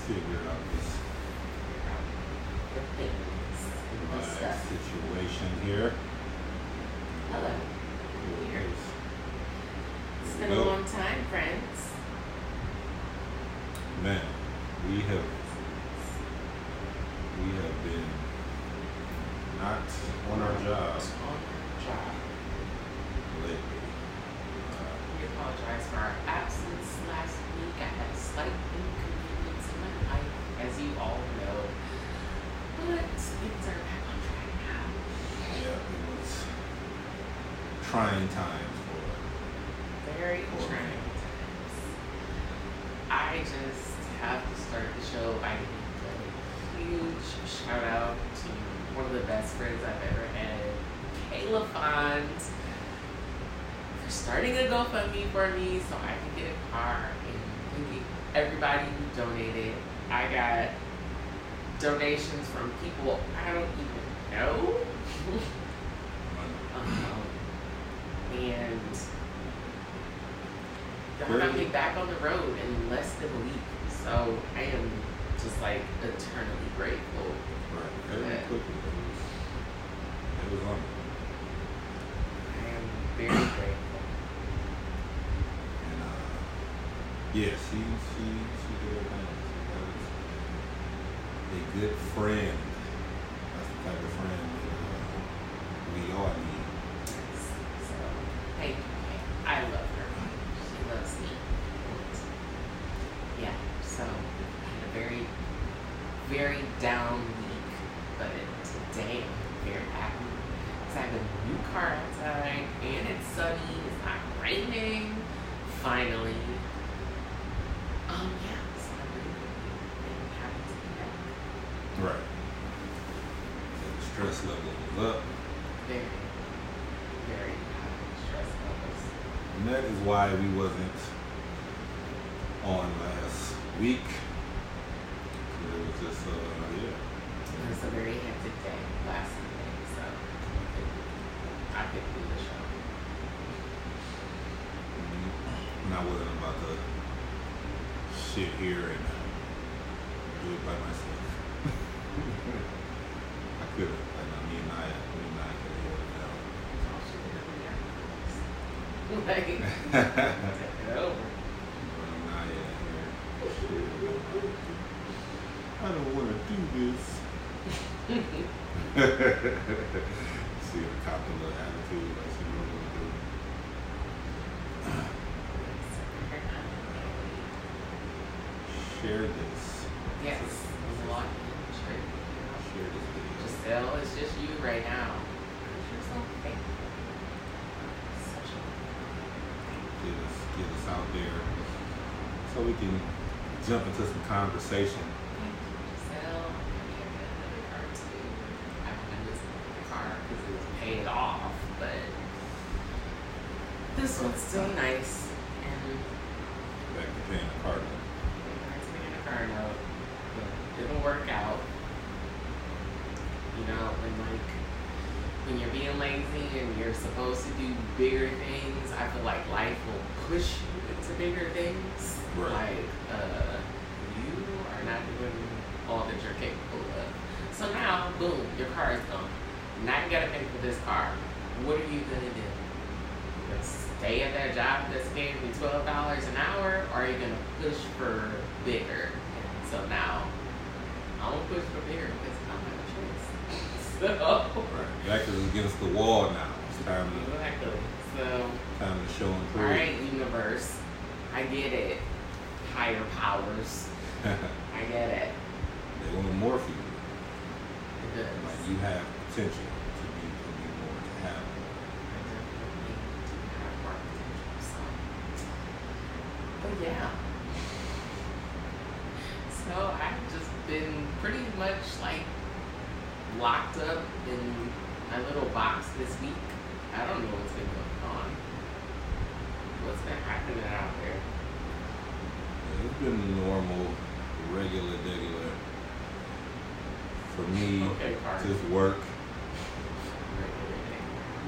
figure out this The things. The stuff. situation here. Hello. Here it is. It's Here been we a go. long time, friends. Man, we have been not on our job On job. lately. We apologize for our absence last week. I had a slight inconvenience in my life, as you all know. But things are back on track now. Yeah, it was trying times for Very trying times. I just have to start the show by giving a huge shout out to one of the best friends I've ever had, Kayla Font, for starting a GoFundMe for me so I can get a car, and thank you everybody who donated. I got donations from people I don't even know. And they're having me back on the road in less than a week. So I am just like eternally grateful. right. Very quickly. It was on. I am very grateful. And yeah, she did everything. She was a good friend. That's the type of friend that we all need. So thank you, Kay. I love her. She loves me. Yeah, so I had a very, very down week, but today I'm very happy because I have a new car outside and it's sunny, it's not raining, finally. Yeah, so I'm really happy to be back. Right. So the stress level was up. Very, very high stress levels. And that is why we wasn't on last week. It was just, yeah. It was a very hectic day last Sunday, so I could do the show. And I wasn't about to sit here and do it by myself. I could have. Like, me and I could have held it down. Like, take it over. But I'm not here. I don't want to do this. See her cop a little attitude like she don't want to do it. Share this. Yes, there's a lot in sure. Share this video. Giselle, it's just you right now. You're so faithful. Such a Get us out there so we can jump into some conversation. thank you, Giselle. I'm gonna get another car too. I'm gonna listen to the car because it was paid off, but this one's still nice. And Back to paying the car note. it's me in a car note. It'll work out. You know, when you're being lazy and you're supposed to do bigger things, I feel like life will push you into bigger things. Right. Like, you are not doing all that you're capable of. So now, boom, your car is gone. Now you gotta pay for this car. What are you gonna do? You gonna stay at that job that's paying me $12 an hour, or are you gonna push for bigger? And so now, I'm gonna push for bigger because I don't have a choice. So, Right. Back is against the wall now. It's time exactly. So, to show and prove. alright, universe. I get it. Higher powers. I get it. They want more for you. It does. Like you have potential to be more, to have more. I definitely do have more potential, so. But yeah. So I've just been pretty much like locked up in my little box this week. I don't know what's been going on. What's been happening out there? It's been normal, regular. For me, Okay, Cardi. just work,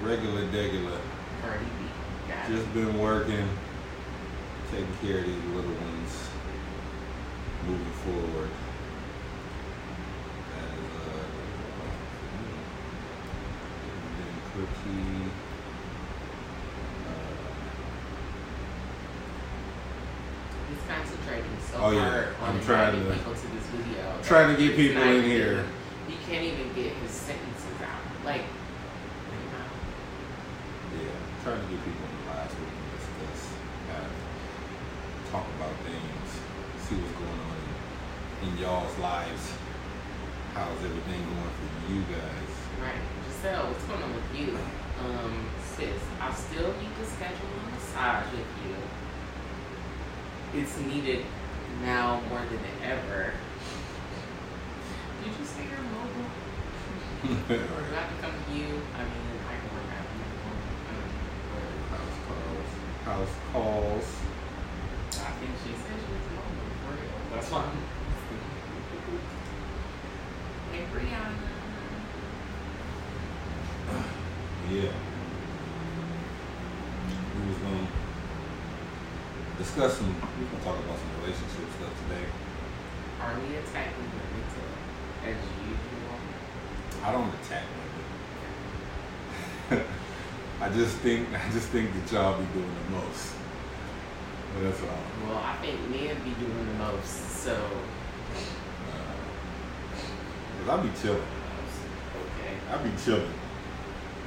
regular. Cardi B. Got it. Just been working, taking care of these little ones, moving forward. concentrating so Oh, yeah. hard on I'm trying inviting to- people to this video. Trying to that get he's people not in even- here. He can't even get his sentences out. Like, you know. Yeah, I'm trying to get people in the live so we can discuss, talk about things, see what's going on in y'all's lives. How's everything going for you guys? Right. Giselle, what's going on with you? Sis, I still need to schedule a massage with you. It's needed now more than ever. Did you say you're mobile? Do I have to come to you? I mean, I can work out House calls. I think she said she was mobile for real. That's why I'm Hey, Brianna. Yeah. We was gonna discuss we was gonna talk about some relationship stuff today. Are we attacking women as usual? I don't attack women. I just think that y'all be doing the most. But that's all. Well, I think men be doing the most, so. 'Cause I be chilling. Okay. I be chilling.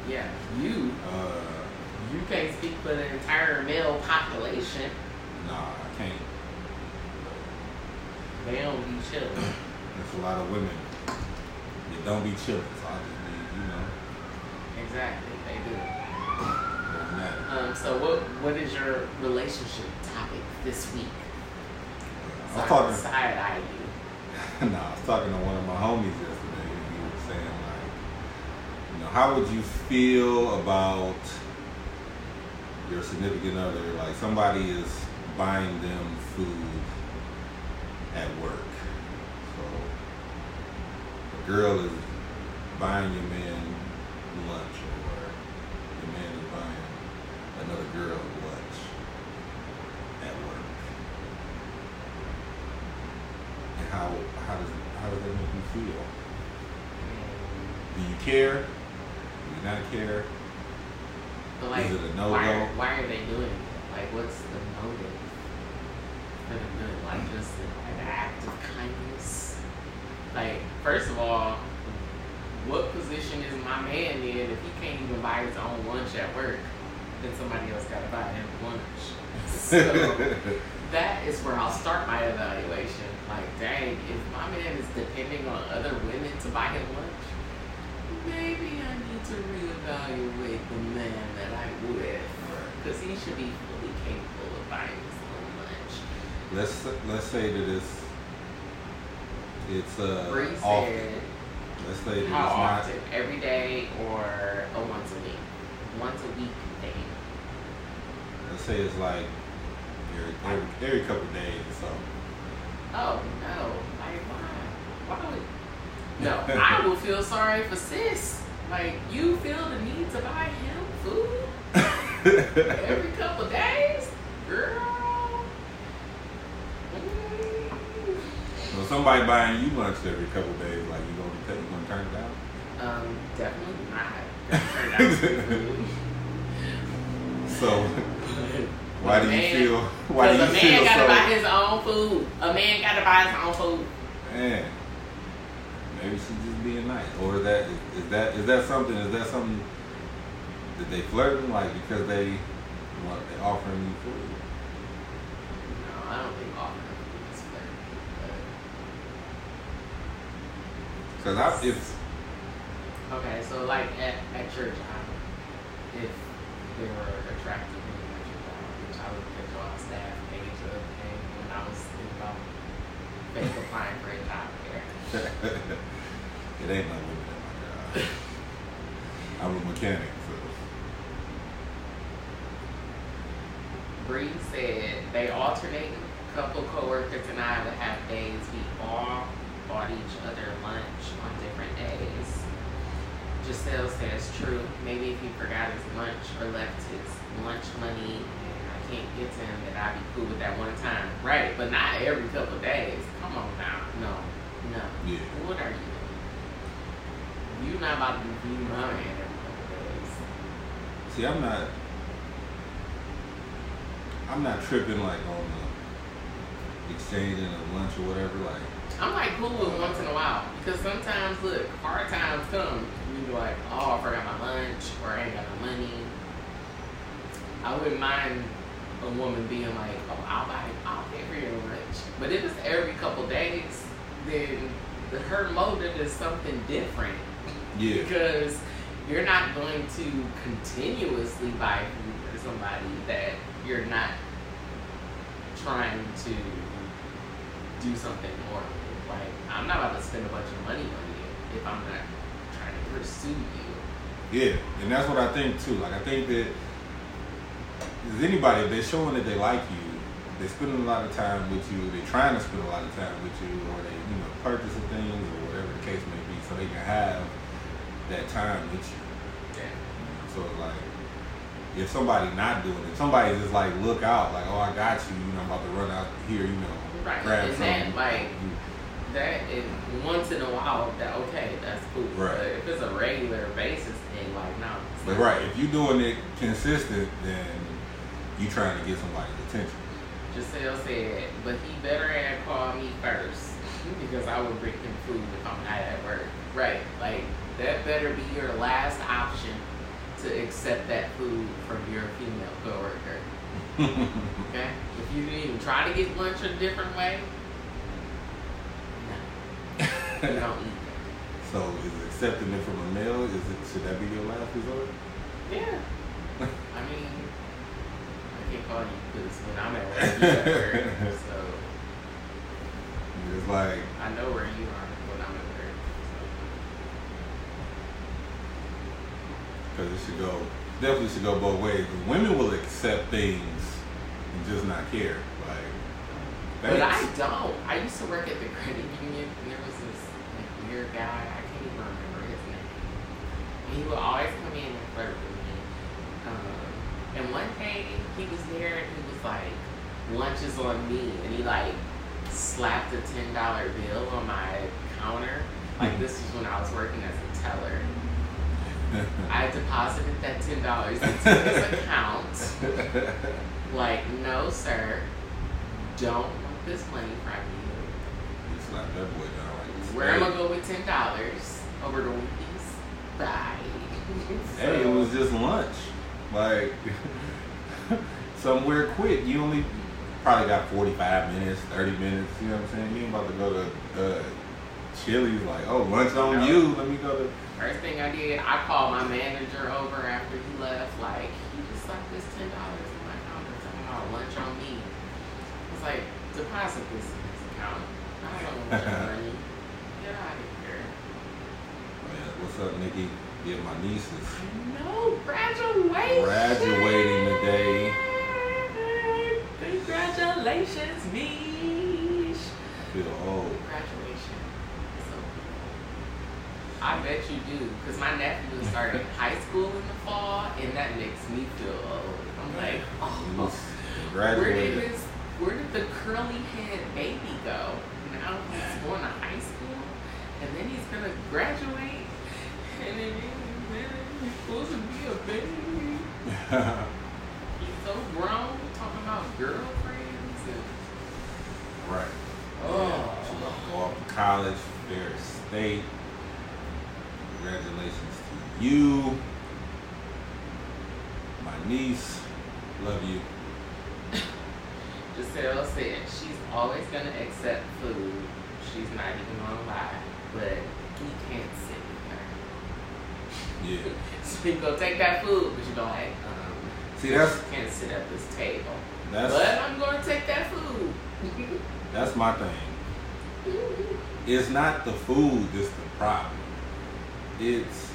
Yeah, you can't speak for the entire male population. Nah, I can't. They don't be chilling. There's a lot of women that don't be chilling, so I just need, Exactly, they do. doesn't matter. So what is your relationship topic this week? I was talking. Side eye you. Nah, I was talking to one of my homies yesterday. He was saying like, how would you feel about your significant other? Like somebody is buying them food at work. So the girl is buying your man lunch, or your man is buying another girl lunch at work. And how does that make you feel? Do you care? Do you not care? But like, Is it a no-go? why are they doing it? Like, what's the motive for them doing it? Like, just an act of kindness? Like, first of all, what position is my man in if he can't even buy his own lunch at work? Then somebody else got to buy him lunch. So that is where I'll start my evaluation. Like, dang, if my man is depending on other women to buy him lunch, maybe I need to reevaluate the man that I'm with, because he should be fully capable of buying his own lunch. Let's say that it's Bree often. said, Let's say that how it's not. often? Every day or once a week? Once a week thing. Let's say it's like every couple of days or so. Oh no! Like why would? No, I will feel sorry for sis. Like, you feel the need to buy him food every couple days, girl. So somebody buying you lunch every couple of days, like you gonna turn it down? Definitely not. Gonna turn down food. So why do you feel? Why do you Because a feel man gotta so? buy his own food. A man gotta buy his own food. Man, maybe she's just being nice, or is that something that they flirting, like because they offering you food? No, I don't think offering food is flirting. Because if Okay, so like at your job, if there were attractive women at your job, which I looked at your staff page the other day when I was thinking about fake applying for a job there. it ain't no women at my job. I'm a mechanic, so. Bree said they alternate. Couple coworkers and I would have days we all bought each other lunch on different days. Giselle says true. Maybe if he forgot his lunch or left his lunch money and I can't get to him, that I'd be cool with that one time. Right, but not every couple of days. Come on now. No. Yeah. What are you doing? You're not about to be my man every couple of days. See, I'm not tripping like on the exchanging a lunch or whatever. Like, I'm like cool with once in a while because sometimes, look, hard times come. You be like, oh, I forgot my lunch or I ain't got no money. I wouldn't mind a woman being like, oh, I'll pay for your lunch. But if it's every couple days, then her motive is something different. yeah, Because you're not going to continuously buy food for somebody that you're not trying to do something more with. Like, I'm not about to spend a bunch of money on you if I'm not trying to pursue you. yeah, and that's what I think too. Like, I think that if anybody, if they're showing that they like you, they're spending a lot of time with you, they're trying to spend a lot of time with you, or they, purchasing things or whatever the case may be, so they can have that time with you. Yeah. So it's like, if somebody not doing it, somebody just like look out, like, oh, I got you, I'm about to run out here, Right. grab And something. then, like, that is once in a while, that okay, that's cool. Right. But if it's a regular basis thing, like, no. it's But not. right, if you're doing it consistent, then you trying to get somebody's attention. Giselle said, but he better have called me first because I would bring him food if I'm not at work. Right. Like, that better be your last option to accept that food from your female coworker. Okay? If you didn't even try to get lunch a different way, no. You don't eat that. So is accepting it from a male, should that be your last resort? Yeah. I mean, I can't call you because when I'm at work, you're at work. So It's like, I know where you are when I'm at work. because it should go, definitely should go both ways. Women will accept things and just not care. Like, But I thanks. don't. I used to work at the credit union, and there was this like weird guy. I can't even remember his name. And he would always come in and flirt with me. And one day he was there, and he was like, "Lunch is on me," and he like slapped a $10 bill on my counter. Like, this was when I was working as a teller. I deposited that $10 into his account. Like, no, sir, don't want this money from you. You slap that boy down like, Where am I going with $10 over the weekends? Bye. hey, it was just lunch. Like, somewhere quick. You only probably got 45 minutes, 30 minutes. You know what I'm saying? You ain't about to go to Chili's like, oh, lunch on No. you. Let me go to. First thing I did, I called my manager over after he left. Like, he just slapped this $10 in my counter talking about lunch on me. I was like, deposit this in his account. I don't want your money. Get out of here. Man, what's up, Nikki? Yeah, my nieces No, graduation. graduating today. Congratulations, Mish. I feel old. Graduation. It's so cool. I bet you do, because my nephew is starting high school in the fall, and that makes me feel old. I'm like, He oh, was where graduated. did the curly head baby go? Now he's going to high school, and then he's gonna graduate, and then he's supposed to be a baby. He's so grown, talking about girlfriends and Right. oh. She's about to go off to college, Ferris State. Congratulations to you. My niece, love you. Giselle said she's always gonna accept food. She's not even gonna lie, but he can't sit with her. Yeah. So you go take that food, but you don't like, See, that's you can't sit at this table. that's But I'm gonna take that food. that's my thing. It's not the food that's the problem. It's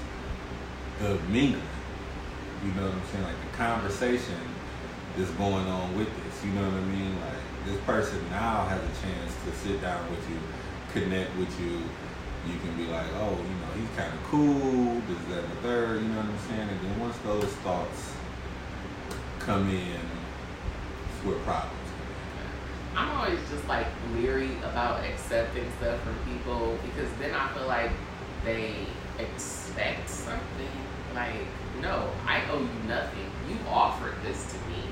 the mingling. You know what I'm saying? Like the conversation that's going on with this. You know what I mean? Like this person now has a chance to sit down with you, connect with you. You can be like, oh, he's kind of cool, this, that, and the third, you know what I'm saying? And then once those thoughts come in, it's where problems come in. I'm always just like leery about accepting stuff from people because then I feel like they expect something. Like, no, I owe you nothing. You offered this to me.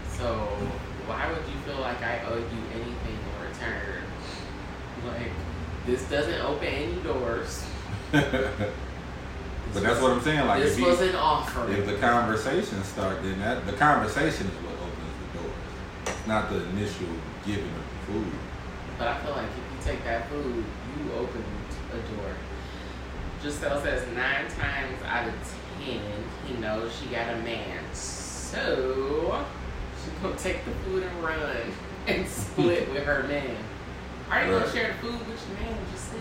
So why would you feel like I owe you anything in return? Like, this doesn't open any doors. But that's what I'm saying. Like, this was an offer. If the conversation starts, then the conversation is what opens the doors. It's not the initial giving of the food. But I feel like if you take that food, you opened a door. Giselle says 9 times out of 10, he knows she got a man. So she's gonna take the food and run and split with her man. Are you gonna share the food with your man, Giselle?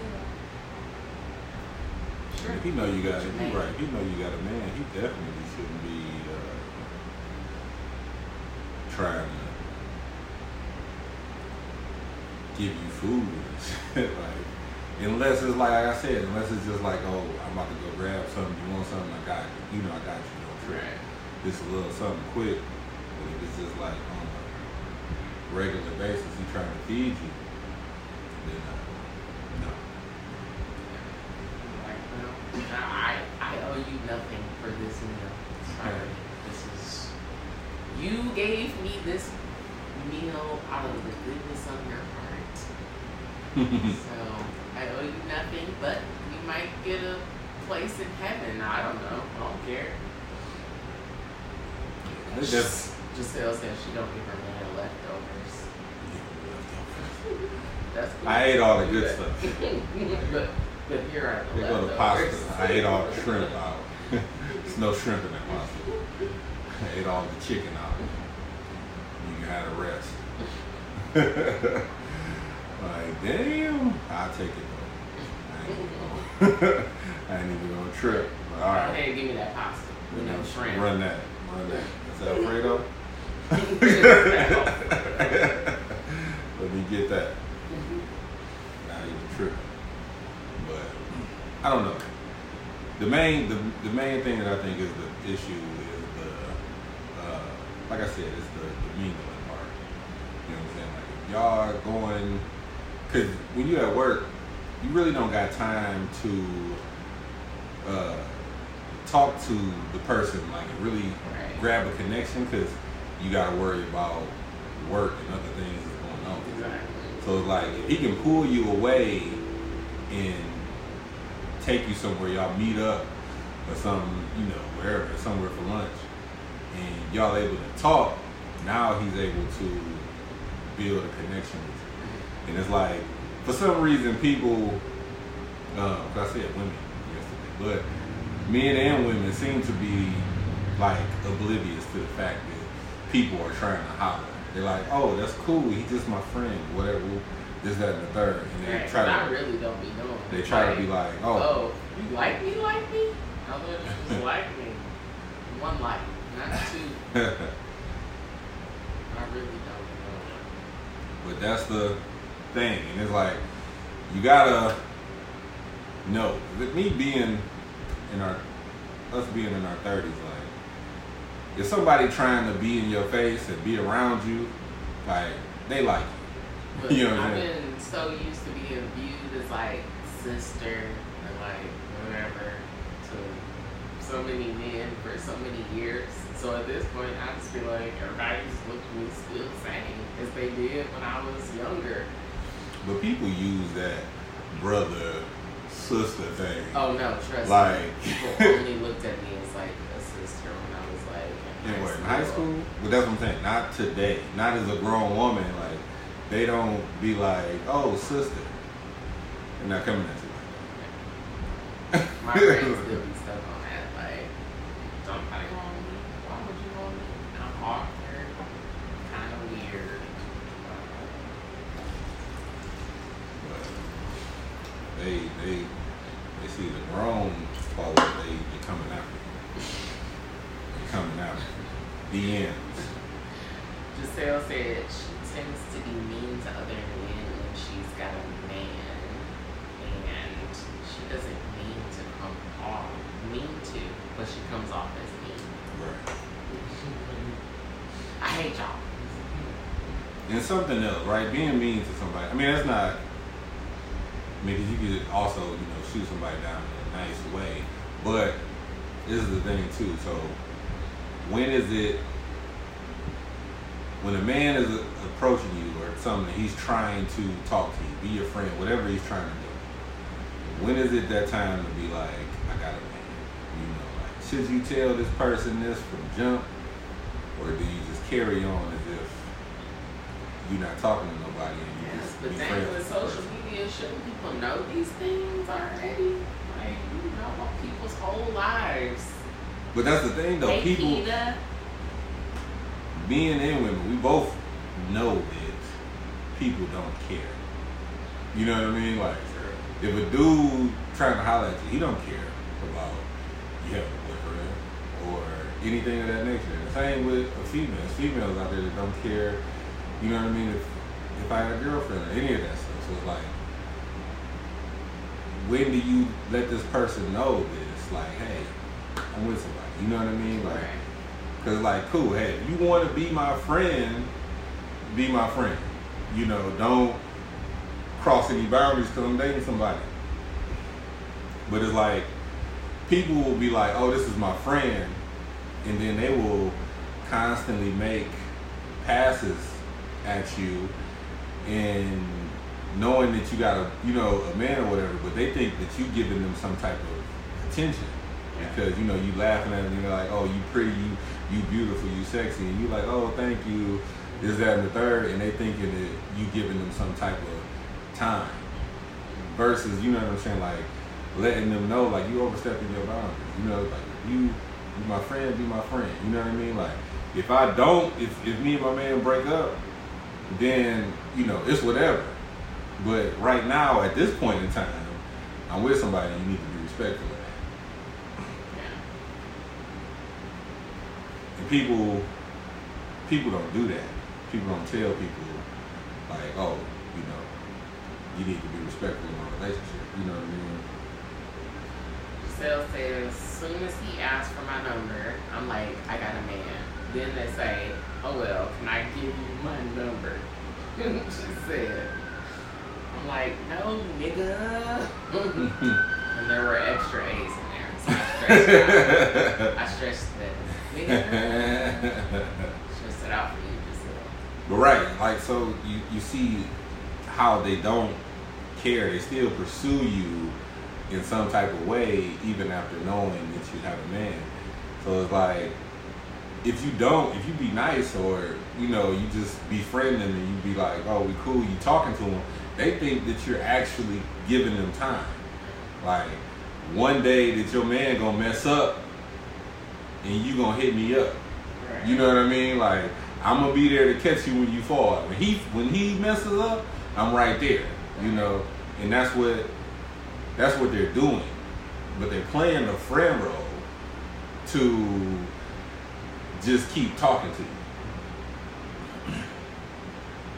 Sure. If he know you got it, he right. If he know you got a man, he definitely shouldn't be trying to give you food and shit. Like, unless it's like I said, unless it's just like, oh, I'm about to go grab something. You want something? I got you. You know, I got you. Don't trip. Right. Just a little something quick. But if it's just like on a regular basis, he trying to feed you, then no. I owe you nothing for this meal. Sorry. This is, you gave me this meal out of the goodness of your heart. So I owe you nothing, but we might get a place in heaven. I don't know. I don't care. Giselle says she don't give her man leftovers. That's cool. I ate all the good stuff. But here are the They go to leftovers. pasta. I ate all the shrimp out. There's no shrimp in that pasta. I ate all the chicken out. You can have the rest. Like, damn. I'll take it though. I ain't even gonna trip. But all right. Hey, give me that pasta. With no shrimp. Run that. Is that Alfredo? Let me get that. Not even tripping. But I don't know. The main thing that I think is the issue is the like I said, it's the mingling part. You know what I'm saying? Like, if y'all are going, because when you at work, you really don't got time to talk to the person, like, and really grab a connection, because you got to worry about work and other things that's going on. Exactly. So it's like, if he can pull you away and take you somewhere, y'all meet up or something, you know, wherever, somewhere for lunch, and y'all able to talk, now he's able to build a connection with you. And it's like, for some reason, people, like I said, women yesterday, but men and women seem to be like oblivious to the fact that people are trying to holler. They're like, oh, that's cool, he's just my friend, whatever, this, that, and the third. And they try to, I really don't be knowing. they try to be like, oh, you like me? I thought you just like me. One like, not two. I really don't know. but that's the thing. And it's like, you gotta know. With me being us being in our 30s, like, if somebody trying to be in your face and be around you, like, they like you. But You know what I'm I've saying? been so used to being viewed as like sister or like whatever to so many men for so many years. So at this point, I just feel like everybody just looks at me still the same as they did when I was younger. But people use that brother sister thing. Oh no, trust Like- me. People only looked at me as like a sister when I was like In high school? But that's what I'm saying. Not today. Not as a grown woman. Like, they don't be like, oh, sister. They're not coming at you like that. My brain still be stuck on that. Like, don't nobody want me. Why would you want me? I'm awkward. Kind of weird. But they see the grown folks, they coming after you. They coming after you. The ends. Giselle said she tends to be mean to other men when she's got a man, and she doesn't mean to come off but she comes off as mean. Right. I hate y'all. And something else, right? Being mean to somebody. I mean, that's not. I mean, 'cause you could also, shoot somebody down in a nice way. But this is the thing too. So, when is it when a man is approaching you or something, he's trying to talk to you, be your friend, whatever he's trying to do. When is it that time to be like, I got a man? You know, like, should you tell this person this from jump, or do you just carry on as if you're not talking to nobody and you just but be then friends? with social media, shouldn't people know these things already? Like, you know people's whole lives. But that's the thing, though. Hey, People, Keita. men and women, we both know that people don't care. You know what I mean? Like, if a dude trying to holler at you, he don't care about you have a boyfriend or anything of that nature. The same with a female. There's females out there that don't care, you know what I mean, if I had a girlfriend or any of that stuff. So it's like, when do you let this person know this? Like, hey, I'm with somebody. You know what I mean? Like, because, like, cool, hey, if you want to be my friend, be my friend. You know, don't cross any boundaries because I'm dating somebody. But it's like, people will be like, oh, this is my friend, and then they will constantly make passes at you, and knowing that you got a man or whatever, but they think that you giving them some type of attention because, you know, you laughing at them and you're like, oh, you pretty, you beautiful, you sexy, and you like, oh, thank you, this, that, and the third, and they thinking that you giving them some type of time versus, you know what I'm saying, like, letting them know, like, you overstepping your boundaries, you know, like, you my friend, be my friend, you know what I mean? Like, if I don't, if me and my man break up, then, you know, it's whatever. But right now, at this point in time, I'm with somebody, and you need to be respectful of that. And people don't do that. People don't tell people, like, oh, you know, you need to be respectful in our relationship. You know what I mean? Giselle says, as soon as he asks for my number, I'm like, I got a man. Then they say, oh well, can I give you my number? She said, I'm like, no, nigga. And there were extra A's in there, so I stressed that. Nigga. Stressed it out for you, Giselle. But right, like, so you see how they don't care. They still pursue you in some type of way, even after knowing that you have a man. So it's like, if you be nice, or, you know, you just befriend them and you be like, oh, we cool, you talking to them, they think that you're actually giving them time. Like, one day that your man gonna mess up and you gonna hit me up. Right. You know what I mean? Like, I'm gonna be there to catch you when you fall. When he messes up, I'm right there. You know, and that's what they're doing. But they're playing the friend role to just keep talking to you.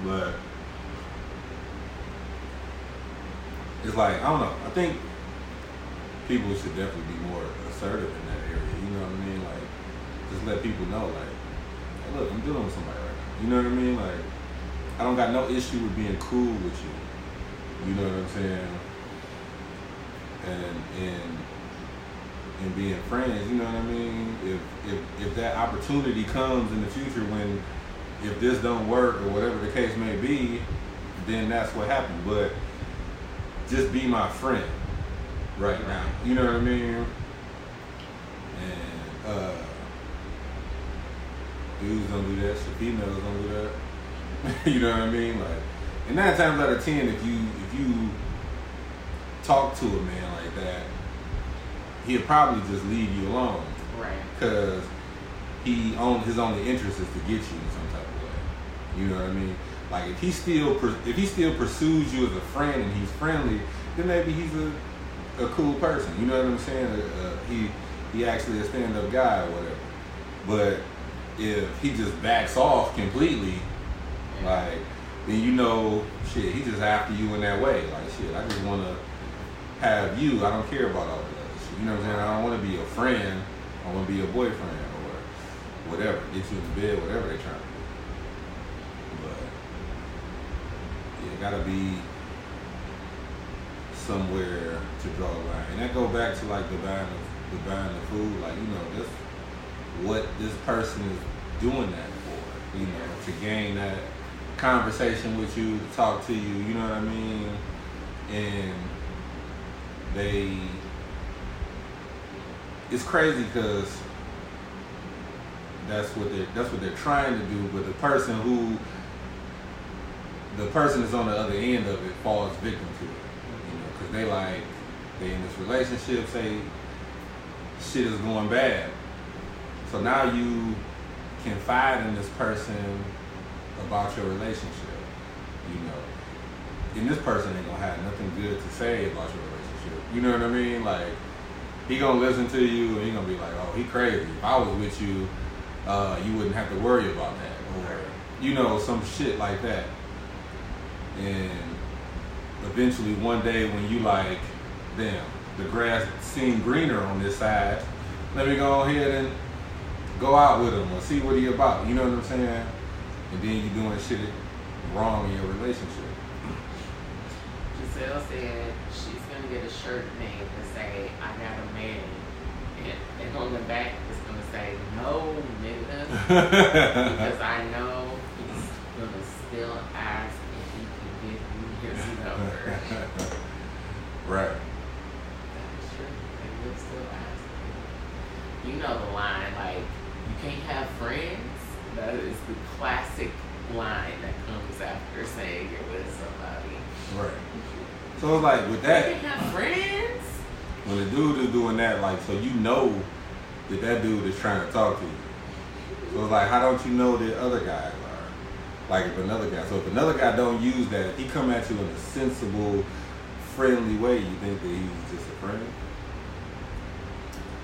But it's like, I don't know. I think people should definitely be more assertive in that area. You know what I mean? Like, just let people know, like, hey, look, I'm dealing with somebody right now. You know what I mean? Like, I don't got no issue with being cool with you. You know what I'm saying? And being friends, you know what I mean? If that opportunity comes in the future when, if this don't work or whatever the case may be, then that's what happened. But just be my friend right now. You know what I mean? And dudes don't do that shit. Females don't do that. You know what I mean? Like, and 9 times out of 10, if you talk to a man like that, he'll probably just leave you alone. Right. Because his only interest is to get you in some type of way. You know what I mean? Like, if he still pursues you as a friend and he's friendly, then maybe he's a cool person. You know what I'm saying? He actually a stand-up guy or whatever. But if he just backs off completely, like, then you know, shit, he just after you in that way. Like, shit, I just want to have you. I don't care about all that other shit. You know what I'm saying? I don't want to be a friend. I want to be a boyfriend or whatever. Get you in the bed, whatever they're trying to do. But yeah, it gotta be somewhere to draw a line. And that go back to, like, the buying the food. Like, you know, that's what this person is doing that for. you know, to gain that conversation with you, to talk to you, you know what I mean? And it's crazy because that's what they're trying to do, but the person that's on the other end of it falls victim to it, you know, because they in this relationship, say shit is going bad, so now you confide in this person about your relationship, you know, and this person ain't gonna have nothing good to say about your relationship, you know what I mean? Like, he gonna listen to you and he gonna be like, oh, he crazy. If I was with you, you wouldn't have to worry about that, or you know, some shit like that. And eventually one day when you like, damn, the grass seemed greener on this side, let me go ahead and go out with him or see what he about, you know what I'm saying? And then you doing shit wrong in your relationship. Giselle said she's gonna get a shirt made to say, I got a man. And on the back it's gonna say, no, nigga. Because I know he's gonna still ask if he can give me his number. Right. That's true. They will still ask me. You know the line, like, you can't have friends? That is the classic line that comes after saying you're with somebody. Right. So it's like with that, you can't have friends? when the dude is doing that, like, so you know that dude is trying to talk to you. So it's like, how don't you know that other guys are? Like, if another guy don't use that, if he come at you in a sensible, friendly way, you think that he's just a friend?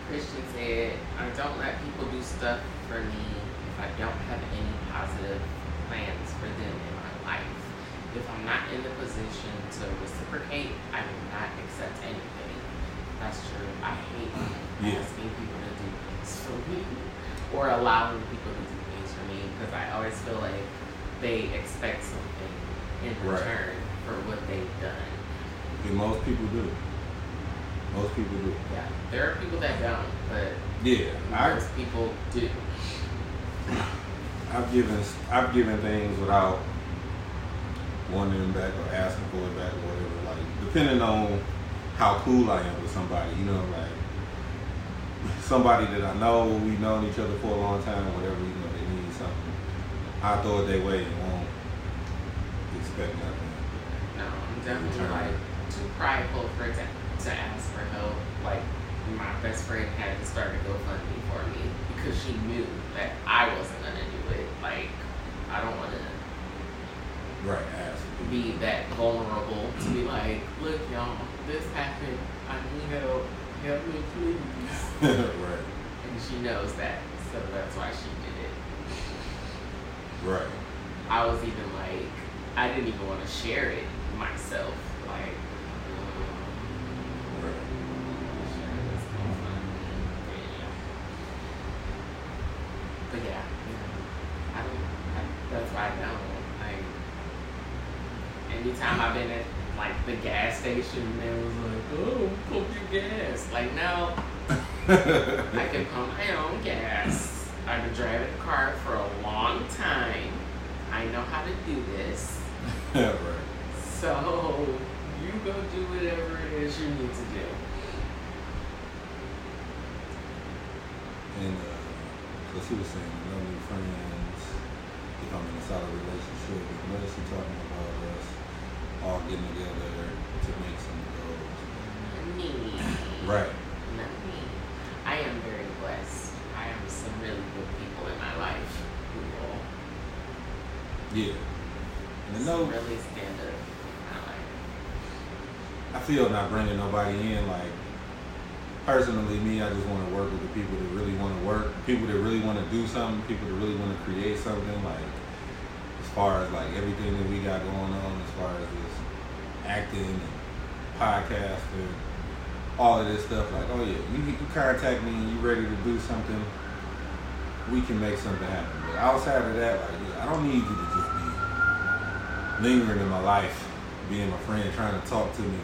Christian said, I don't let people do stuff for me if I don't have any positive plans for them in my life. If I'm not in the position to reciprocate, I will not accept anything. That's true. I hate asking people to do things for me or allowing people to do things for me because I always feel like they expect something in return for what they've done. And most people do. Most people do. Yeah. There are people that don't, but most people do. I've given things without wanting them back or asking for it back or whatever. Like, depending on how cool I am with somebody, you know, like somebody that I know, we've known each other for a long time, whatever, you know, they need something, I throw it their way and won't expect nothing. No, I'm definitely like too prideful to ask for help. Like, my best friend had to start a GoFundMe for me because she knew that I wasn't gonna do it. Like, I don't want to ask be that vulnerable to be like, look, y'all, this happened. I need help. Help me, please. Right. And she knows that, so that's why she did it. Right. I was even like, I didn't even want to share it myself. Like, but yeah, you know, that's why I don't. Like, anytime I've been at like the gas station, they was like, oh, pump your gas. Like, no, I can pump my own gas. I've been driving the car for a long time. I know how to do this. Right. So you go do whatever it is you need to do. And so she was saying, no new friends, if I'm in a solid relationship, what is she talking about us all getting together to make some goals? Me. Right. Not me. I am very blessed. I have some really good people in my life who will really stand up in my life. I feel not bringing nobody in, like, personally, me, I just want to work with the people that really want to work, people that really want to do something, people that really want to create something, like, as far as, like, everything that we got going on, as far as this acting and podcasting, all of this stuff, like, oh yeah, you contact me and you ready to do something, we can make something happen. But outside of that, like, I don't need you to just be lingering in my life, being my friend, trying to talk to me,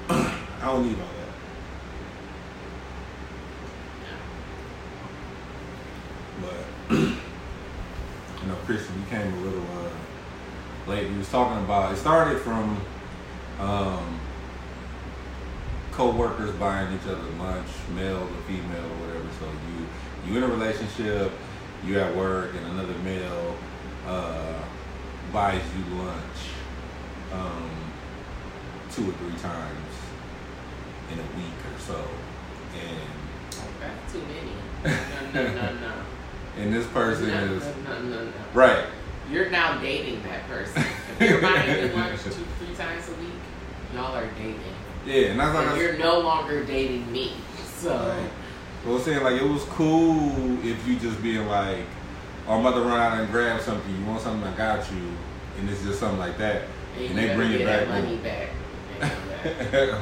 like, I don't need all that. But Christian, you came a little late. We was talking about, it started from co-workers buying each other lunch, male or female or whatever. So you in a relationship, you at work, and another male buys you lunch 2 or 3 times in a week or so, and that's too many. No. And this person is no. right. You're now dating that person. If you're buying you lunch 2-3 times a week, y'all are dating. Yeah, and that's like you're no longer dating me. So, well, I'm saying, like, it was cool if you just being like, oh, I'm about to run out and grab something. You want something? I got you. And it's just something like that. And they bring it back. Money back.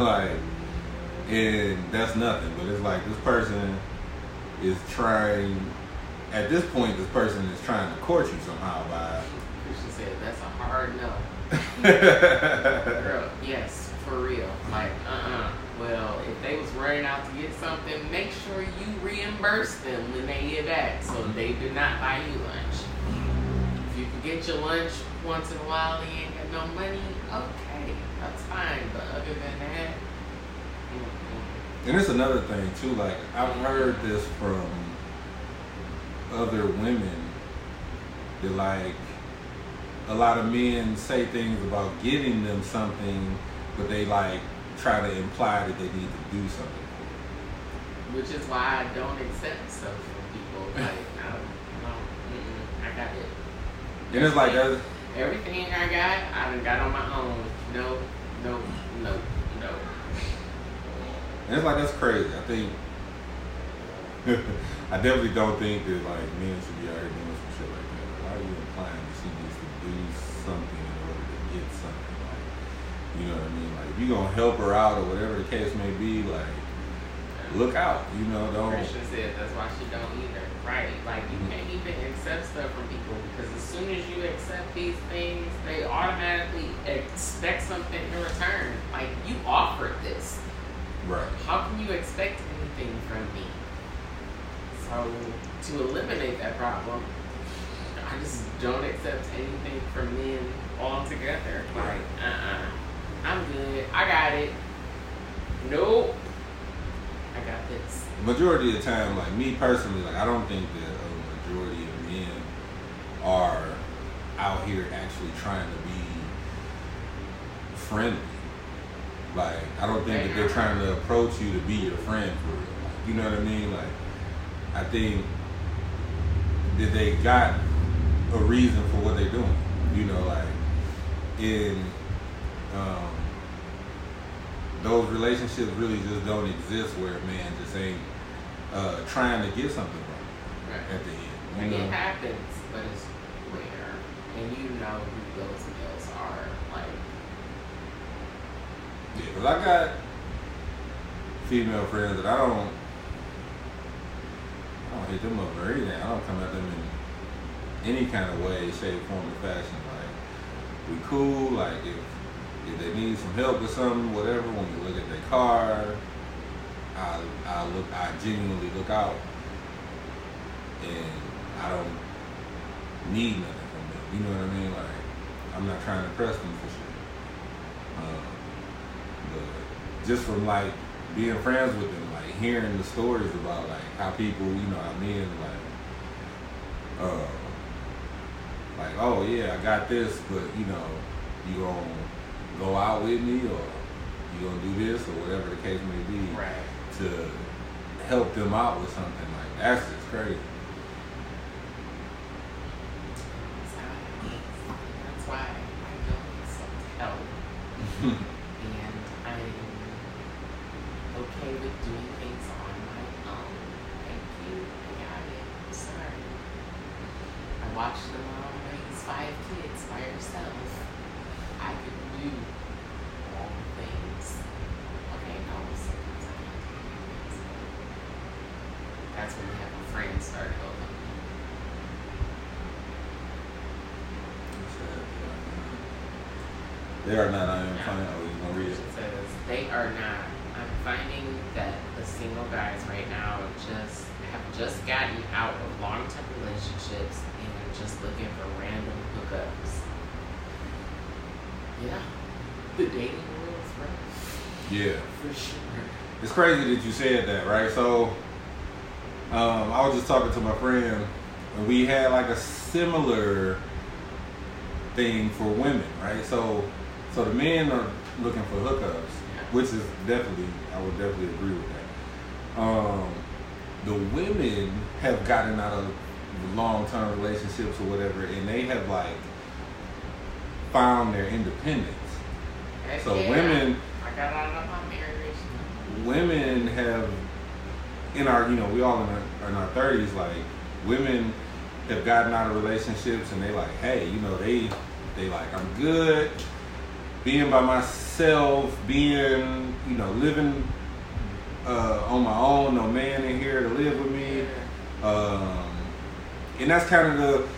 Like, and that's nothing. But it's like this person is trying. At this point, this person is trying to court you somehow by. Christian said that's a hard no. Girl, yes, for real. Like, Well, if they was running out to get something, make sure you reimburse them when they get back, so they do not buy you lunch. If you can get your lunch once in a while and you ain't got no money, okay, that's fine. But other than that, and it's another thing too. Like, I've heard this from other women that, like, a lot of men say things about giving them something, but they like try to imply that they need to do something for which is why I don't accept stuff from people. Like, I got it. And it's like that. Everything I done got on my own. No. And it's like, that's crazy. I think I definitely don't think that, like, men should be out here doing some shit like that. Why are you implying that she needs to do something in order to get something? Like, you know what I mean? Like, if you're gonna help her out or whatever the case may be, like, look out. You know, don't. Christian said that's why she don't either. Right? Like, you can't even accept stuff from people because as soon as you accept these things, they automatically expect something in return. Like, you offered this. Right. How can you expect anything from me? So, to eliminate that problem, I just don't accept anything from men altogether. Like, I'm good. I got it. Nope. I got this. Majority of the time, like, me personally, like, I don't think that a majority of men are out here actually trying to be friendly. Like, I don't think that they're trying to approach you to be your friend for real. Like, you know what I mean? Like, I think that they got a reason for what they're doing. You know, like, in those relationships really just don't exist where a man just ain't trying to get something right at the end. It happens, but it's rare. And you know who those males are. Like, yeah, because I got female friends that I don't hit them up or anything. I don't come at them in any kind of way, shape, form, or fashion. Like, we cool. Like, if they need some help with something, whatever, when we look at their car, I genuinely look out, and I don't need nothing from them. You know what I mean? Like, I'm not trying to press them for shit. But just from, like, being friends with them, like, hearing the stories about, like, how people, you know, how men, like, oh yeah, I got this, but, you know, you gonna go out with me, or you gonna do this, or whatever the case may be, right, to help them out with something. Like, that's just crazy. That's why I don't accept help. And I'm okay with doing things on my own. Thank you. I got it. I'm sorry. I watched the mom raise 5 kids by herself. I could do all the things. Okay, no, sometimes I can't do things. That's when you have a friend start helping. They are not. I am finding. Oh, you gonna read it? It says they are not. I'm finding that the single guys right now have just gotten out of long-term relationships and just looking for random hookups. Yeah, the dating world is rough. Yeah. For sure. It's crazy that you said that, right? So, I was just talking to my friend, and we had like a similar thing for women, right? So the men are looking for hookups, which is definitely, I would definitely agree with that. The women have gotten out of long-term relationships or whatever, and they have like found their independence. Heck So yeah. women, I got out of my marriage. women have in our, we all in our 30s, like women have gotten out of relationships and they like, hey, they like, I'm good being by myself, being, living on my own, no man in here to live with me. And that's kind of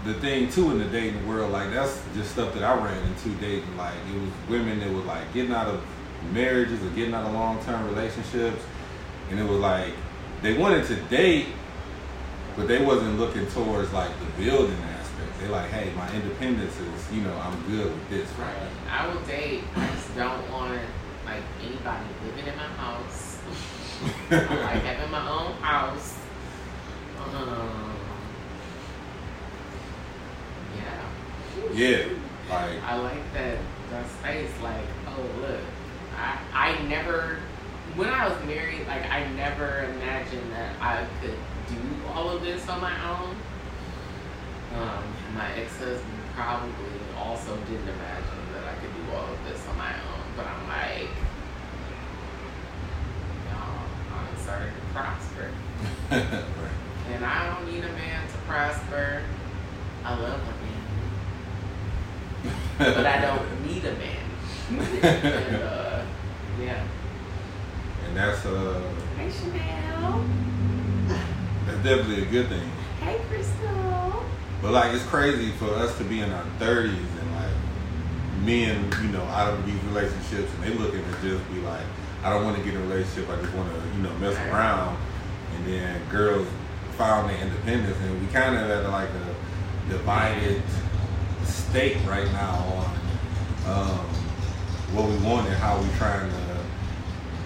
the thing too in the dating world. Like that's just stuff that I ran into dating. Like it was women that was like getting out of marriages or getting out of long-term relationships, and it was like they wanted to date, but they wasn't looking towards like the building aspect. They like, hey, my independence is, I'm good with this. Right. I will date. I just don't want like anybody living in my house. I like having my own house. Yeah. Like I like that space. Like, oh look, I never, when I was married, like I never imagined that I could do all of this on my own. My ex-husband probably also didn't imagine that I could do all of this on my own. But I'm like, I'm starting to prosper. right. And I don't need a man to prosper. I love a man. But I don't need a man. And, yeah. And that's Hey, Chanel. that's definitely a good thing. Hey, Crystal. But like it's crazy for us to be in our 30s and like men, out of these relationships, and they looking to just be like, I don't want to get in a relationship, I just want to, mess around. And then girls found their independence, and we kind of at like a divided state right now on what we want and how we trying to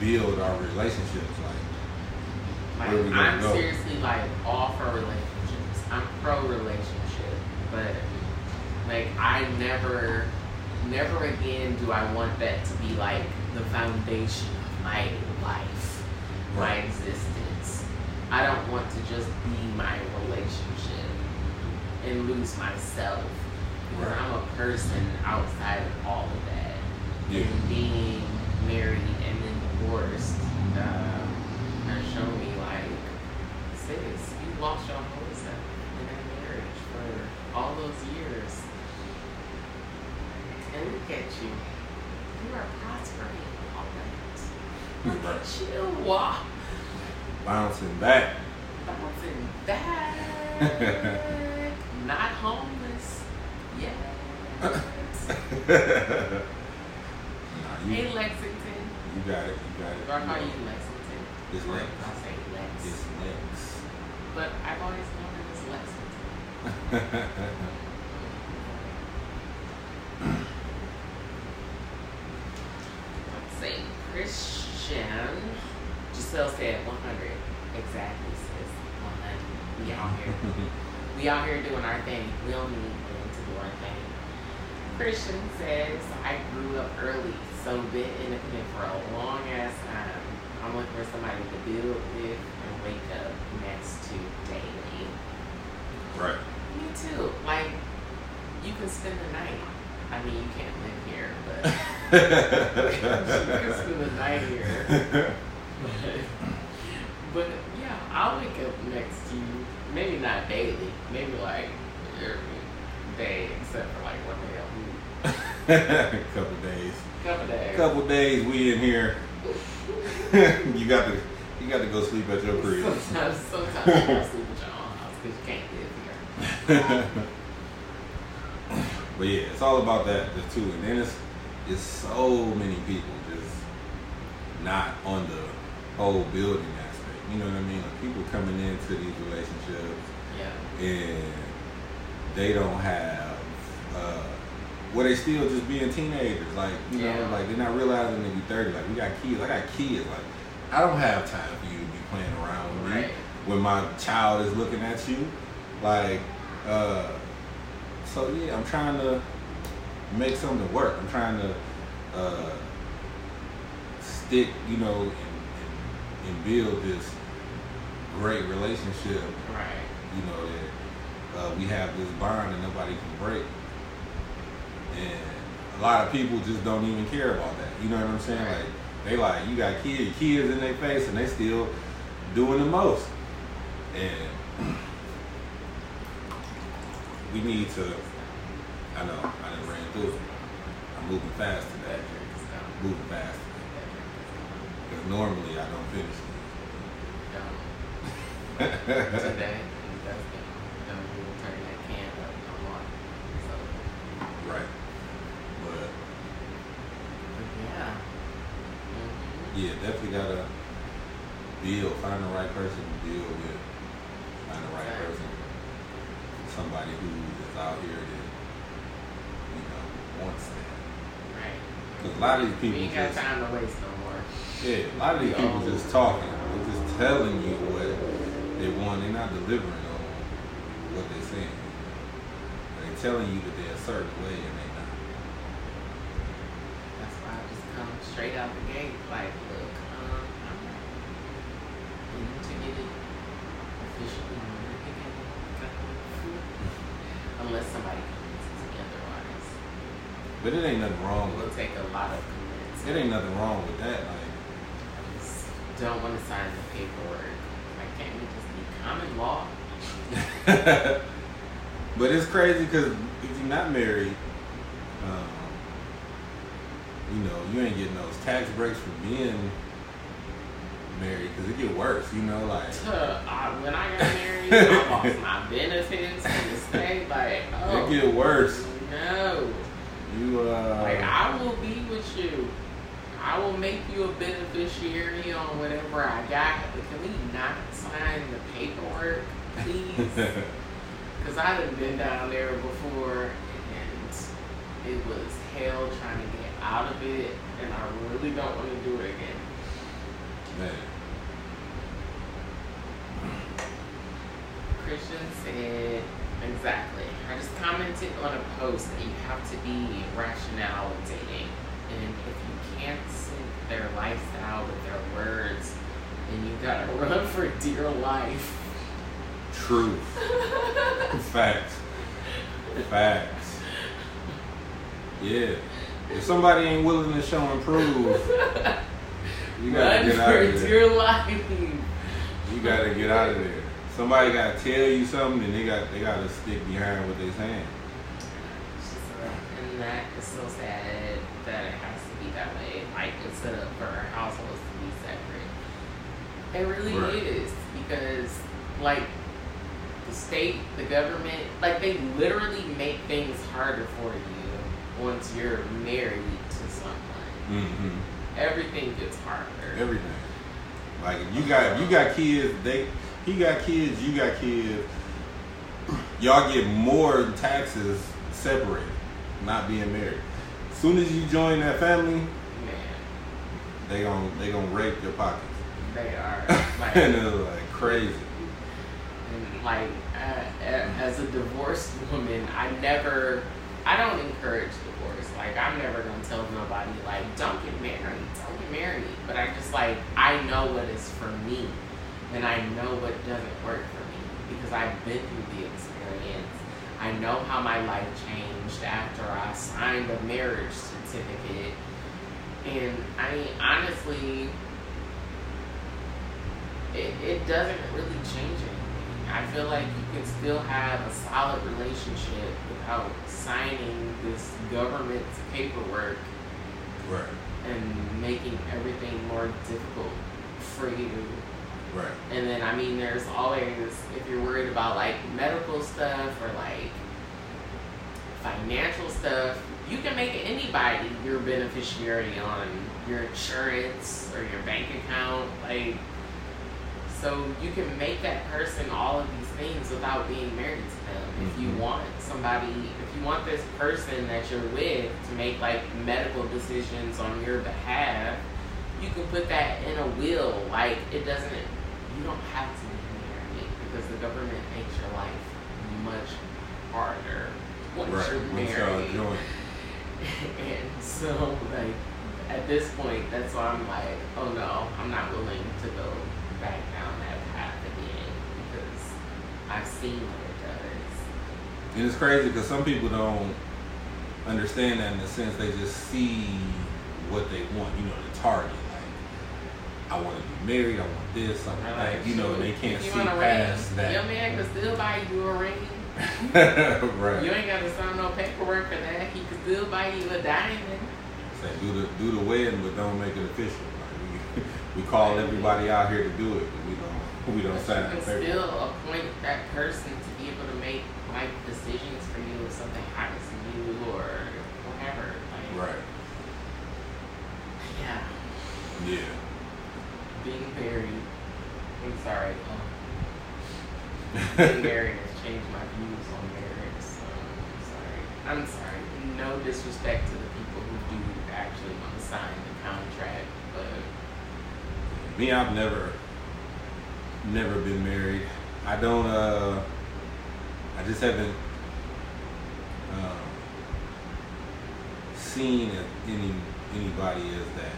build our relationships. Like where we gonna I'm go? seriously like all for relationships. I'm pro relationship, but like I never again do I want that to be like the foundation of my life, my existence. I don't want to just be my relationship and lose myself. Because I'm a person outside of all of that. Yeah. And being married and then divorced has shown me like, sis, you lost your whole self in that marriage for all those years. And look at you. You are prospering all that. Look at you. Wow. Bouncing back. Bouncing back. Not homeless. Yes. Hey, Lexington. You got it. Or I call you Lexington. It's Lex. I say Lex. It's Lex. But I've always known it as Lexington. Let's see. Christian. Giselle said 100. Exactly, sis. 100. We out here. We out here doing our thing. We don't need men to do our thing. Christian says, I grew up early, so been independent for a long ass time. I'm looking for somebody to build with and wake up next to daily. Right. Me too. Like, you can spend the night. I mean, you can't live here, but you can spend the night here. But yeah, I'll wake up next to you. Maybe not daily. Maybe like every day, except for like one day a week. Couple days we in here. you got to go sleep at your crib. Sometimes you gotta sleep at your own house because you can't live here. But yeah, it's all about that too. And then it's so many people just not on the whole building aspect. You know what I mean? Like people coming into these relationships Yeah. and they don't have, well, they still just being teenagers. Like, you know, like they're not realizing they be 30. Like, we got kids. I got kids. Like, I don't have time for you to be playing around with me when my child is looking at you. Like, so yeah, I'm trying to make something work. I'm trying to stick, you know, and build this great relationship. Right. You know, that we have this bond that nobody can break. And a lot of people just don't even care about that. You know what I'm saying? Like, they like, you got kids in their face and they still doing the most. And we need to, I know, I done ran through it. I'm moving fast today. Moving fast today. Because normally I don't finish it. Today, we'll turn that can up no more. So. Right. But yeah. Yeah, definitely gotta find the right person to deal with. Find the right person. Somebody who is out here that, you know, wants that. Right. Because a lot of these people we ain't got time to waste no more. Yeah, a lot of these people just talking. They're just telling you what they want. They're not delivering on what they're saying. They're telling you that they're a certain way and they're not. That's why I just come straight out the gate. Like, look, I'm ready. You need to get it officially married together. Unless somebody convinces me otherwise. But it ain't nothing wrong It will with it. take a lot of convincing. It ain't nothing wrong with that. Like, I just don't want to sign the paperwork. Like, can't we just be common law? but it's crazy because if you're not married, you know, you ain't getting those tax breaks for being married because it get worse. You know, like when I got married, I lost my benefits in the state. Like, oh, it get worse. No, you like I will be with you. I will make you a beneficiary on whatever I got, but can we not sign the paperwork, please? Because I done been down there before, and it was hell trying to get out of it, and I really don't want to do it again. Man. Christian said, exactly. I just commented on a post that you have to be rational with dating. And if you can't sync their lifestyle with their words, then you gotta run for dear life. Truth. Facts. Facts. Yeah. If somebody ain't willing to show and prove, you gotta get out of there. Dear life. You gotta get out of there. Somebody gotta tell you something, and they gotta stick behind what they're saying. And that is so sad that it has to be that way. Like, it's set up for our households to be separate. It really is, because like the state, the government, like they literally make things harder for you once you're married to someone. Mm-hmm. Everything gets harder. Everything. Like if you got kids, he got kids, you got kids. Y'all get more taxes separated, not being married. As soon as you join that family, man, they gonna rape your pockets. They are. Like, and it's like crazy. And like as a divorced woman, I don't encourage divorce. Like, I'm never gonna tell nobody like don't get married. But I just I know what is for me, and I know what doesn't work for me because I've been through the experience. I know how my life changed after I signed a marriage certificate, and I mean honestly, it doesn't really change anything. I feel like you can still have a solid relationship without signing this government paperwork, right, and making everything more difficult for you. Right. And then, I mean, there's always, if you're worried about like medical stuff or like financial stuff, you can make anybody your beneficiary on your insurance or your bank account. Like, so you can make that person all of these things without being married to them. Mm-hmm. If you want somebody, if you want this person that you're with to make like medical decisions on your behalf, you can put that in a will. Like, it doesn't, you don't have to be married because the government makes your life much harder once you're married. And so, like, at this point, that's why I'm like, oh no, I'm not willing to go back down that path again because I've seen what it does. And it's crazy because some people don't understand that in the sense they just see what they want, you know, the target. Like, I want to be married, I want this, I want that, you know, and they can't see past that. Your man can still buy you a ring. Right. You ain't got to sign no paperwork for that. He can still buy you a diamond. Say do the wedding, but don't make it official. Like, we call everybody out here to do it, but we don't sign the paperwork. You can still appoint that person to be able to make life decisions for you if something happens to you or whatever. Like, right. Yeah. Yeah. Being married. I'm sorry. Being married has changed my views on marriage. So I'm sorry. No disrespect to the people who do actually want to sign the contract, but me, I've never been married. I don't. I just haven't seen anybody as that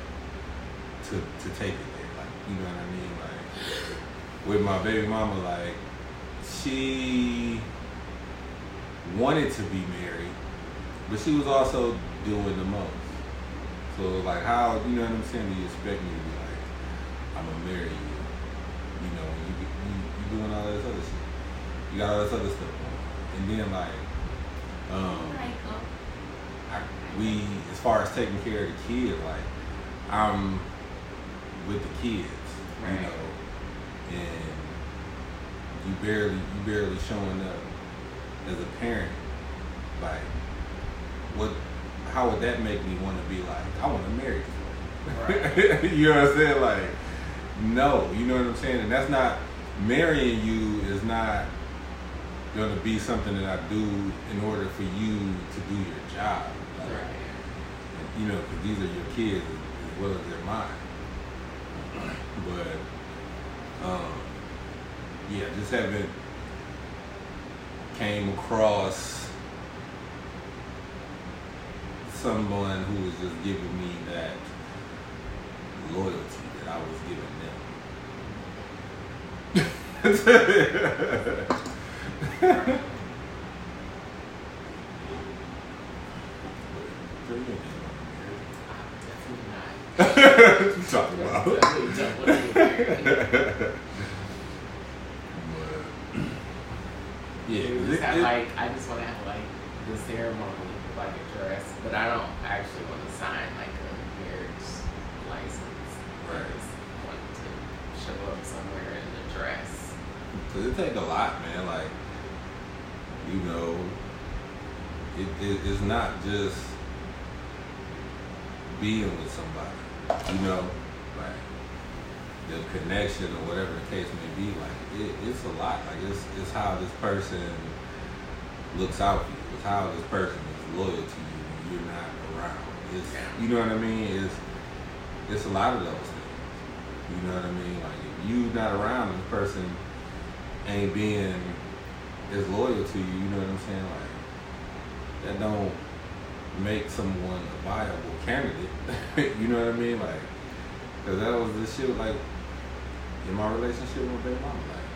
to take it there. Like, you know what I mean? Like, with my baby mama, like, she wanted to be married, but she was also doing the most. So, like, how, you know what I'm saying, do you expect me to be like, I'm gonna marry you? You know, you doing all this other shit. You got all this other stuff on. And then, like, we, as far as taking care of the kids, like, I'm with the kids, right. You know, and you barely showing up as a parent. Like, how would that make me want to be like, I want to marry you? Right. You know what I'm saying? Like, no, you know what I'm saying? And that's not, marrying you is not going to be something that I do in order for you to do your job. Like, right. You know, because these are your kids as well as they're mine. But, yeah, just haven't came across someone who was just giving me that loyalty that I was giving them. Talking about. Yeah, I just want to have like the ceremony with like a dress, but I don't actually want to sign like a marriage license. Right. I just want to show up somewhere in a dress. Cause it take a lot, man. Like, you know, it's not just being with somebody, you know, like the connection or whatever the case may be. Like, it's a lot. Like, it's how this person looks out for you. It's how this person is loyal to you when you're not around. It's, you know what I mean? It's a lot of those things. You know what I mean? Like, if you not around, this person ain't being as loyal to you. You know what I'm saying? Like, that don't make someone a viable candidate. You know what I mean? Like, cause that was the shit. Like, in my relationship with my baby mama, like,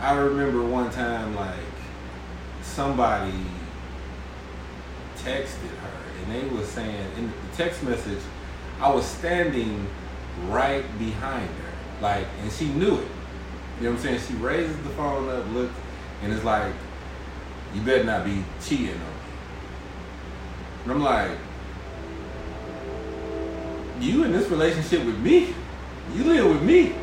I remember one time, like, somebody texted her and they was saying in the text message, I was standing right behind her, like, and she knew it. You know what I'm saying? She raises the phone up, looked, and it's like, you better not be cheating on me. And I'm like, you in this relationship with me? You live with me.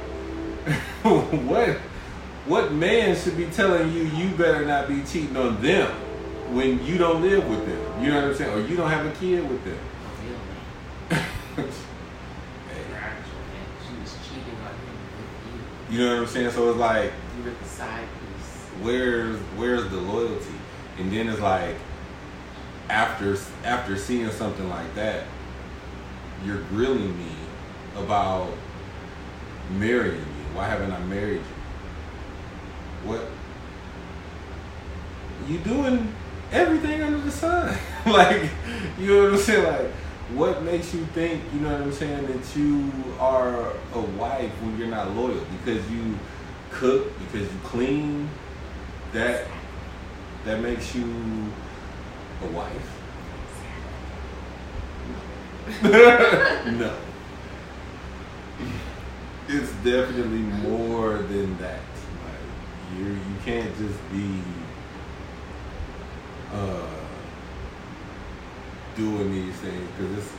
What man should be telling you you better not be cheating on them when you don't live with them? You know what I'm saying? Or you don't have a kid with them. She was cheating on him with you. You know what I'm saying? So it's like, You were the side piece. Where's the loyalty? And then it's like after seeing something like that, you're grilling me about marrying me. Why haven't I married you? What? You doing everything under the sun. Like, you know what I'm saying? Like, what makes you think, you know what I'm saying, that you are a wife when you're not loyal? Because you cook, because you clean, that makes you a wife? No. It's definitely more than that. Like, you can't just be doing these things because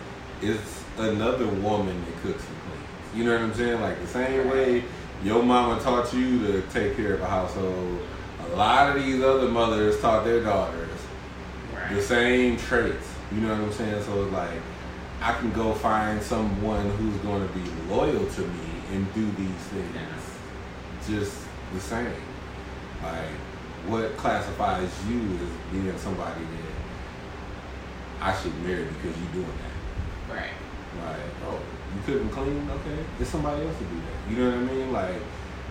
it's another woman that cooks and cleans. You know what I'm saying? Like the same way your mama taught you to take care of a household, a lot of these other mothers taught their daughters the same traits. You know what I'm saying? So it's like I can go find someone who's going to be loyal to me and do these things just the same. Like, what classifies you as being somebody that I should marry because you're doing that? Right. Like, oh, you couldn't clean? Okay, there's somebody else to do that. You know what I mean? Like,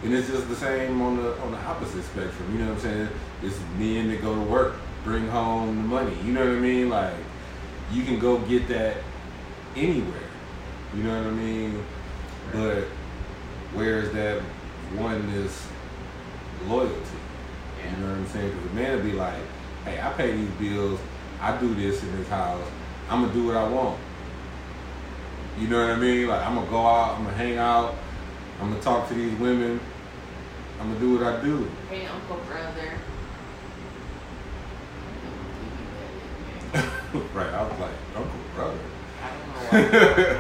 and it's just the same on the opposite spectrum. You know what I'm saying? It's men that go to work, bring home the money. You know what I mean? Like, you can go get that anywhere. You know what I mean? But where's that oneness, loyalty? You know what I'm saying? Because the man would be like, hey, I pay these bills, I do this in this house, I'm going to do what I want. You know what I mean? Like, I'm going to go out, I'm going to hang out, I'm going to talk to these women, I'm going to do what I do. Hey, Uncle Brother. Right, I was like, Uncle Brother? I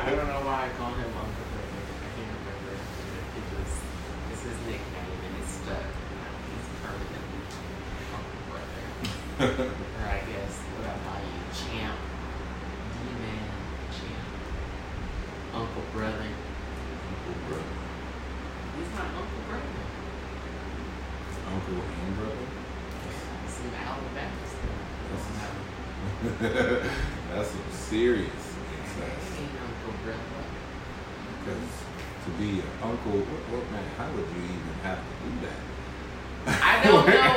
don't know why I call him Uncle Brother. I can't remember. It's his nickname and it's stuck. He's permanently Uncle Brother. Or I guess, what I call you, Champ. D-Man, Champ. Uncle Brother. Uncle Brother. He's my Uncle Brother. Uncle and brother? Some Alabama stuff. That's some serious success. Uncle Brother. Because to be an uncle, what man, how would you even have to do that? I don't know.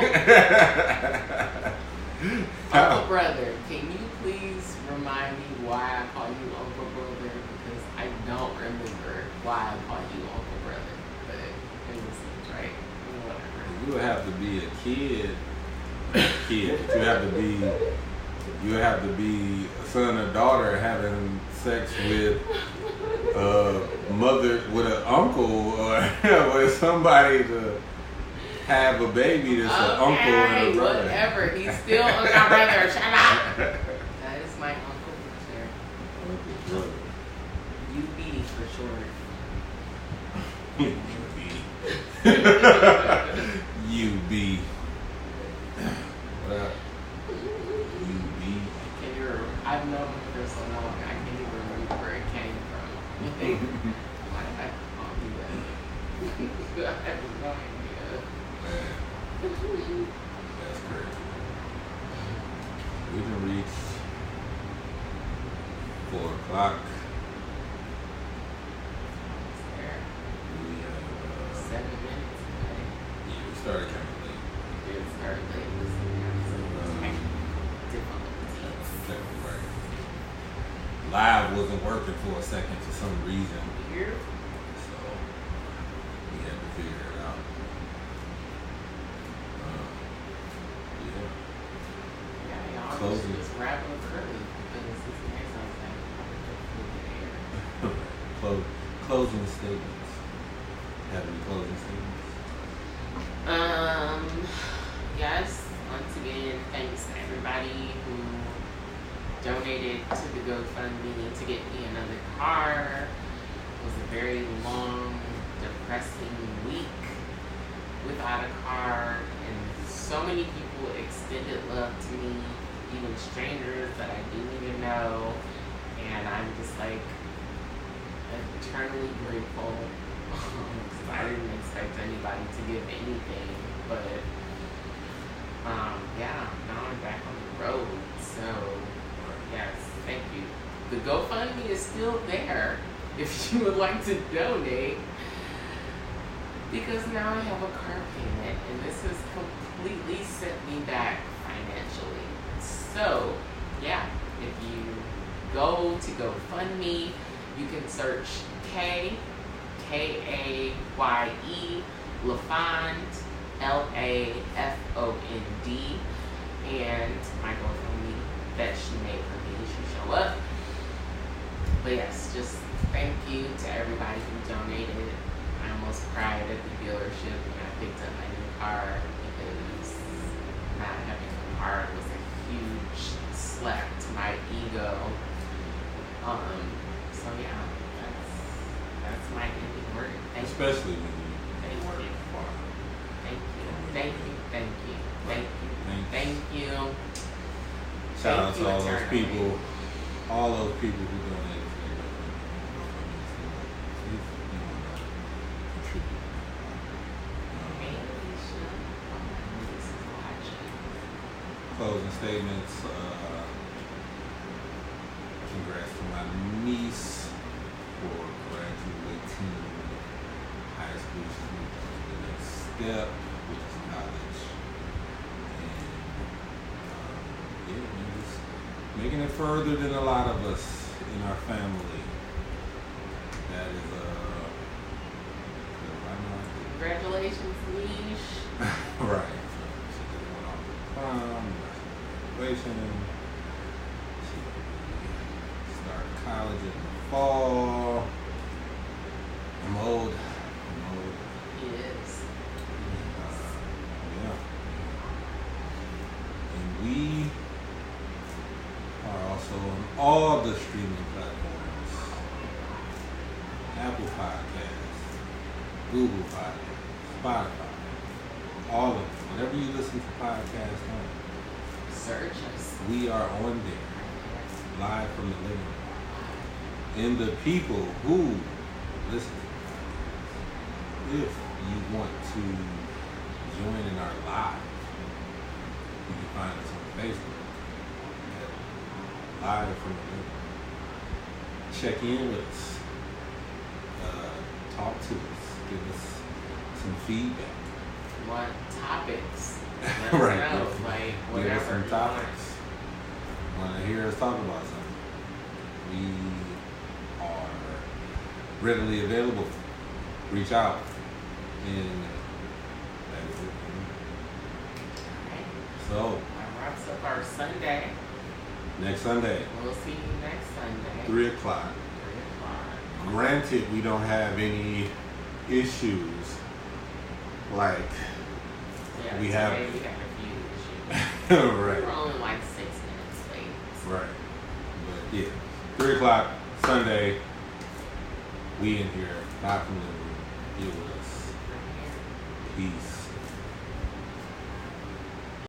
Uncle Brother, can you please remind me why I call you Uncle Brother? Because I don't remember why I call you Uncle Brother. But it was right. Whatever. You would have to be a kid. But you have to be a son or daughter having sex with a mother, with an uncle, or with somebody to have a baby that's an uncle and a brother. Whatever. He's still my brother. Shut up. That is my Uncle Brother. Uncle brother. UB for short. UB. What up? I've known him for so long, I can't even remember where it came from. Why did I call you that? I have no idea. Man, that's crazy. We done reached 4 o'clock. We have 7 minutes today. Yeah, we started kind of late. We did start late. Live wasn't working for a second for some reason. Weird. So we had to figure it out. Yeah, y'all Closing. just wrap up early because this is next time. Closing statements. Have any closing statements? Yes. Once again, thanks to everybody who donated to the GoFundMe to get me another car. It was a very long, depressing week without a car, and so many people extended love to me, even strangers that I didn't even know, and I'm just like eternally grateful I didn't expect anybody to give anything, but yeah, now I'm back on the road. So yes, thank you. The GoFundMe is still there if you would like to donate, because now I have a car payment and this has completely set me back financially. So yeah, if you go to GoFundMe, you can search Kaye Lafond, LAFOND, and my GoFundMe that she made for me should show up. But yes, just thank you to everybody who donated. I almost cried at the dealership when I picked up my new car, because not having a car was a huge slap to my ego. So yeah, that's my ending word. Thank you. Especially when you Thank work you. hard. Thank you. Thank you. Thank you. Thank you. Thanks. Thank you. Shout out Thank to you all those eternally. people who donated to their if you want to contribute. Hey, Alicia. Oh, my niece is watching. Closing statements. Congrats to my niece for graduating high school. She's moved on to the next step, which is college. And yeah, man, just making it further than a lot of us in our family. That is Congratulations, Niche. right. So she just went off to prom, graduation. She started college in the fall. I'm old. Yes. Yeah. And we are also on all the streaming platforms. Apple Podcasts, Google Podcasts, Spotify, all of them. Whenever you listen to podcasts on, Search us. we are on there, live from the living room. And the people who listen to podcasts, if you want to join in our live, you can find us on Facebook at Live from the Living Room. Check in with us. Talk to us. Give us some feedback. What topics? Let us Right. know. Give Like, us whatever some you topics. Want to hear us talk about something? We are readily available. Reach out. And that is it. Alright. So, That wraps up our Sunday. next Sunday, We'll see you next Sunday. 3 o'clock. 3 o'clock. Granted, we don't have any issues like Yeah, we today have. we had a few issues. We Right. were only like 6 minutes late. Right. But yeah, 3 o'clock Sunday. We in here, live from the living room. Get with us. Right here. Peace.